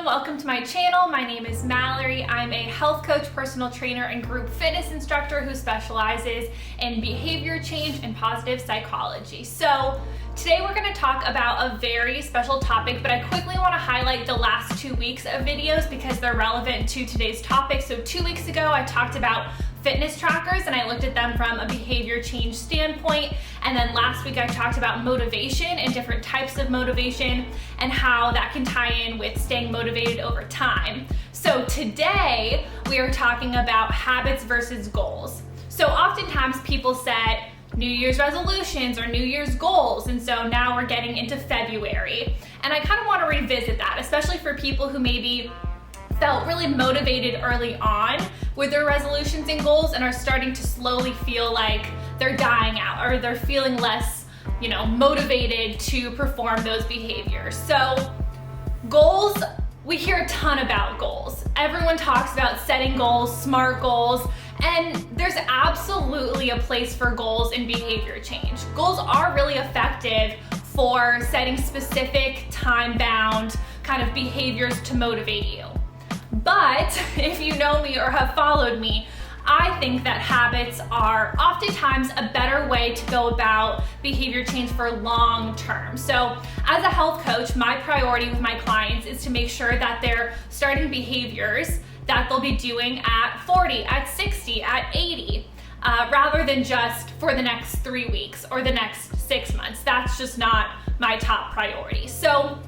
everyone, welcome to my channel. My name is Mallory. I'm a health coach, personal trainer, and group fitness instructor who specializes in behavior change and positive psychology. So today we're going to talk about a very special topic, but I quickly want to highlight the last 2 weeks of videos because they're relevant to today's topic. So 2 weeks ago I talked about fitness trackers and I looked at them from a behavior change standpoint, and then last week I talked about motivation and different types of motivation and how that can tie in with staying motivated over time. So today we are talking about habits versus goals. So oftentimes people set New Year's resolutions or New Year's goals, and so now we're getting into February, and I kind of want to revisit that, especially for people who maybe felt really motivated early on with their resolutions and goals and are starting to slowly feel like they're dying out or they're feeling less, motivated to perform those behaviors. So goals, we hear a ton about goals. Everyone talks about setting goals, SMART goals, and there's absolutely a place for goals in behavior change. Goals are really effective for setting specific time-bound kind of behaviors to motivate you. But if you know me or have followed me, I think that habits are oftentimes a better way to go about behavior change for long term. So as a health coach, my priority with my clients is to make sure that they're starting behaviors that they'll be doing at 40, at 60, at 80, rather than just for the next 3 weeks or the next 6 months. That's just not my top priority. So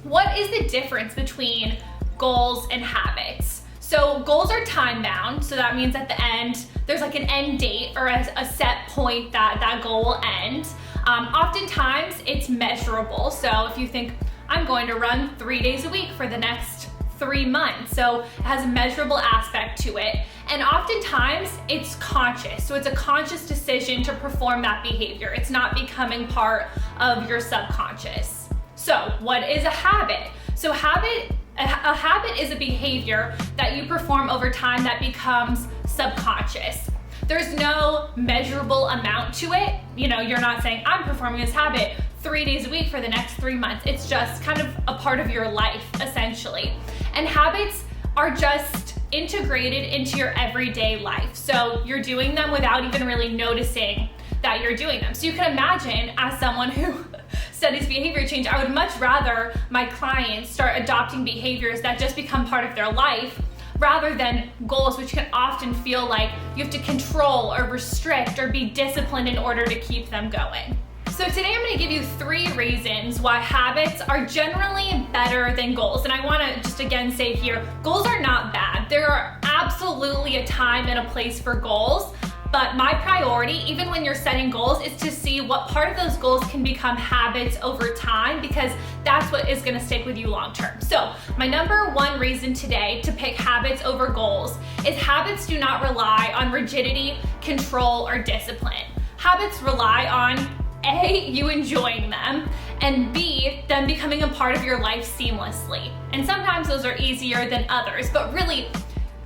what is the difference between goals and habits? So goals are time bound, so that means at the end there's like an end date or a set point that goal will end. Oftentimes it's measurable, so if you think I'm going to run 3 days a week for the next 3 months, so it has a measurable aspect to it, and oftentimes it's conscious, so it's a conscious decision to perform that behavior. It's not becoming part of your subconscious. So what is a habit? So a habit is a behavior that you perform over time that becomes subconscious. There's no measurable amount to it. You're not saying, I'm performing this habit 3 days a week for the next 3 months. It's just kind of a part of your life, essentially. And habits are just integrated into your everyday life. So you're doing them without even really noticing that you're doing them. So you can imagine, as someone who studies behavior change, I would much rather my clients start adopting behaviors that just become part of their life rather than goals, which can often feel like you have to control or restrict or be disciplined in order to keep them going. So today I'm going to give you 3 reasons why habits are generally better than goals. And I want to just again say here, goals are not bad. There are absolutely a time and a place for goals. But my priority, even when you're setting goals, is to see what part of those goals can become habits over time, because that's what is going to stick with you long term. So my number 1 reason today to pick habits over goals is habits do not rely on rigidity, control, or discipline. Habits rely on A, you enjoying them, and B, them becoming a part of your life seamlessly. And sometimes those are easier than others, but really,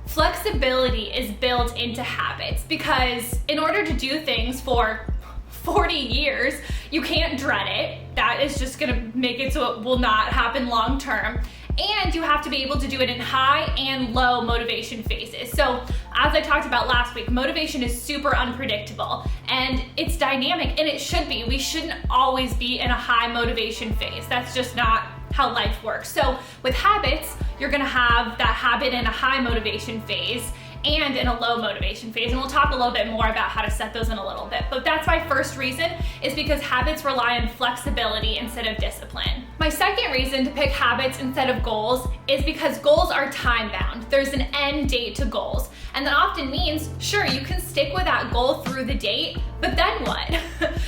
flexibility is built into habits, because in order to do things for 40 years, you can't dread it. That is just gonna make it so it will not happen long term. And you have to be able to do it in high and low motivation phases. So as I talked about last week, motivation is super unpredictable and it's dynamic, and it should be. We shouldn't always be in a high motivation phase. That's just not how life works. So with habits, you're gonna have that habit in a high motivation phase and in a low motivation phase. And we'll talk a little bit more about how to set those in a little bit. But that's my first reason, is because habits rely on flexibility instead of discipline. My second reason to pick habits instead of goals is because goals are time bound. There's an end date to goals. And that often means, sure, you can stick with that goal through the date, but then what?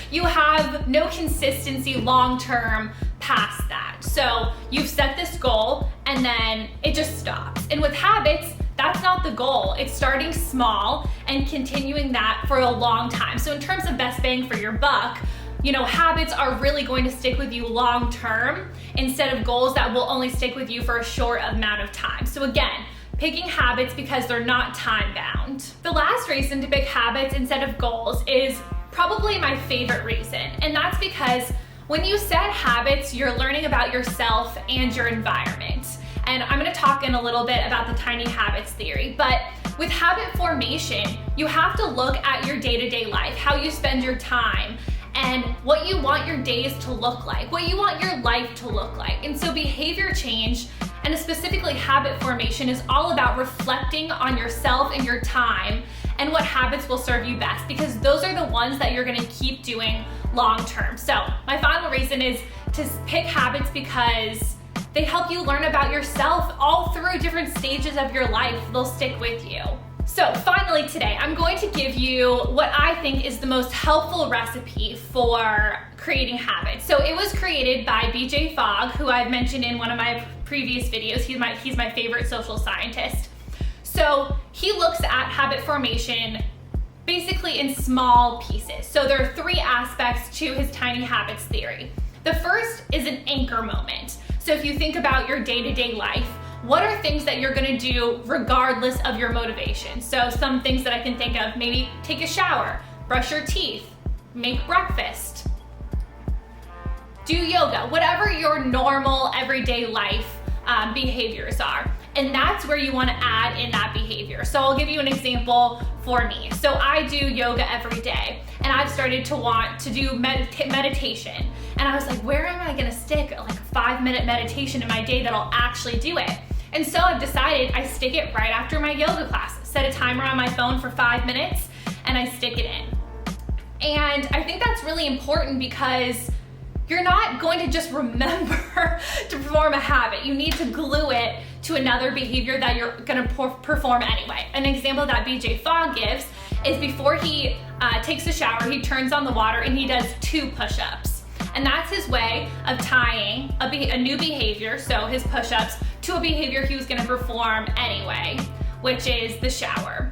You have no consistency long term past that. So you've set this goal and then it just stops. And with habits, that's not the goal. It's starting small and continuing that for a long time. So in terms of best bang for your buck, habits are really going to stick with you long term instead of goals that will only stick with you for a short amount of time. So again, picking habits because they're not time bound. The last reason to pick habits instead of goals is probably my favorite reason, and that's because when you set habits, you're learning about yourself and your environment. and I'm gonna talk in a little bit about the tiny habits theory. But with habit formation, you have to look at your day-to-day life, how you spend your time, and what you want your days to look like, what you want your life to look like. And so behavior change, and specifically habit formation, is all about reflecting on yourself and your time and what habits will serve you best, because those are the ones that you're gonna keep doing long term. So my final reason is to pick habits because they help you learn about yourself all through different stages of your life. They'll stick with you. So finally today, I'm going to give you what I think is the most helpful recipe for creating habits. So it was created by BJ Fogg, who I've mentioned in one of my previous videos. He's my favorite social scientist. So he looks at habit formation basically in small pieces. So there are 3 aspects to his tiny habits theory. The first is an anchor moment. So if you think about your day-to-day life, what are things that you're gonna do regardless of your motivation? So some things that I can think of, maybe take a shower, brush your teeth, make breakfast, do yoga, whatever your normal everyday life behaviors are. And that's where you wanna add in that behavior. So I'll give you an example for me. So I do yoga every day, and I've started to want to do meditation. And I was like, where am I gonna stick like a 5-minute meditation in my day that'll actually do it? And so I've decided I stick it right after my yoga class. Set a timer on my phone for 5 minutes, and I stick it in. And I think that's really important because you're not going to just remember to perform a habit. You need to glue it to another behavior that you're gonna perform anyway. An example that BJ Fogg gives is before he takes a shower, he turns on the water and he does 2 push-ups. And that's his way of tying a new behavior, so his push-ups, to a behavior he was gonna perform anyway, which is the shower.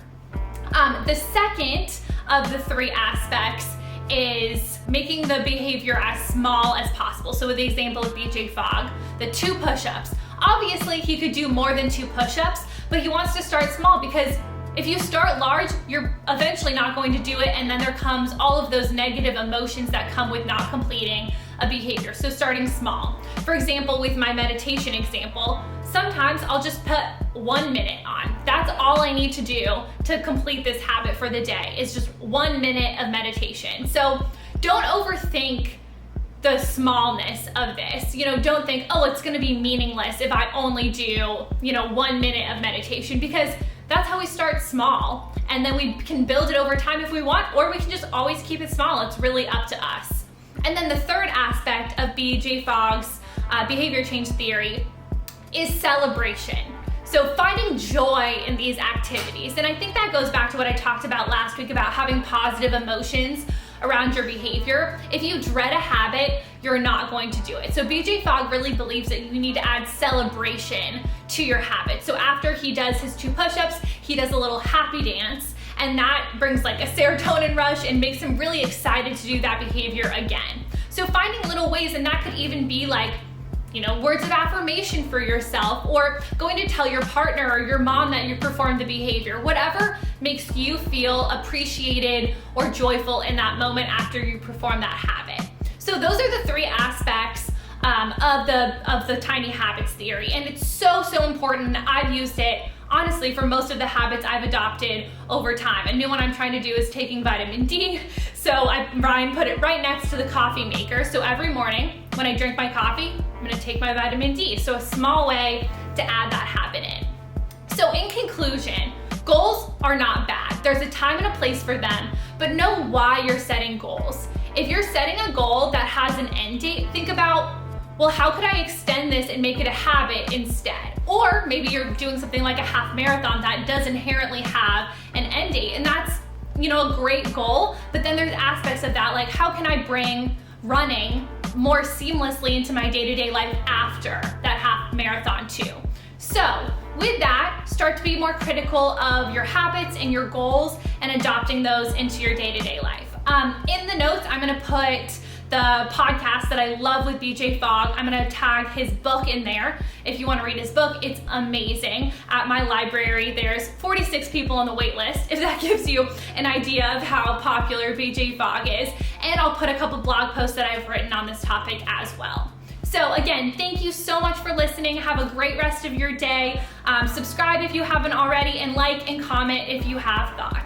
The second of the 3 aspects is making the behavior as small as possible. So with the example of BJ Fogg, the 2 push-ups. Obviously, he could do more than 2 push-ups, but he wants to start small because if you start large, you're eventually not going to do it, and then there comes all of those negative emotions that come with not completing a behavior. So starting small. For example, with my meditation example, sometimes I'll just put 1 minute on. That's all I need to do to complete this habit for the day, is just 1 minute of meditation. So don't overthink the smallness of this. Don't think, oh, it's gonna be meaningless if I only do, 1 minute of meditation, because that's how we start small. And then we can build it over time if we want, or we can just always keep it small. It's really up to us. And then the third aspect of BJ Fogg's behavior change theory is celebration. So finding joy in these activities. And I think that goes back to what I talked about last week about having positive emotions around your behavior. If you dread a habit, you're not going to do it. So BJ Fogg really believes that you need to add celebration to your habit. So after he does his 2 push-ups, he does a little happy dance, and that brings like a serotonin rush and makes him really excited to do that behavior again. So finding little ways, and that could even be like, words of affirmation for yourself, or going to tell your partner or your mom that you performed the behavior, whatever makes you feel appreciated or joyful in that moment after you perform that habit. So those are the 3 aspects of the tiny habits theory, and it's so important. I've used it honestly for most of the habits I've adopted over time. A new one I'm trying to do is taking vitamin D. So Ryan put it right next to the coffee maker. So every morning when I drink my coffee, I'm gonna take my vitamin D. So a small way to add that habit in. So in conclusion, goals are not bad. There's a time and a place for them, but know why you're setting goals. If you're setting a goal that has an end date, think about, well, how could I extend this and make it a habit instead? Or maybe you're doing something like a half marathon that does inherently have an end date, and that's, a great goal, but then there's aspects of that, like how can I bring running more seamlessly into my day-to-day life after that half marathon too? So with that, start to be more critical of your habits and your goals and adopting those into your day-to-day life. In the notes, I'm gonna put the podcast that I love with BJ Fogg. I'm gonna tag his book in there. If you wanna read his book, it's amazing. At my library, there's 46 people on the wait list, if that gives you an idea of how popular BJ Fogg is. And I'll put a couple blog posts that I've written on this topic as well. So again, thank you so much for listening. Have a great rest of your day. Subscribe if you haven't already, and like and comment if you have thoughts.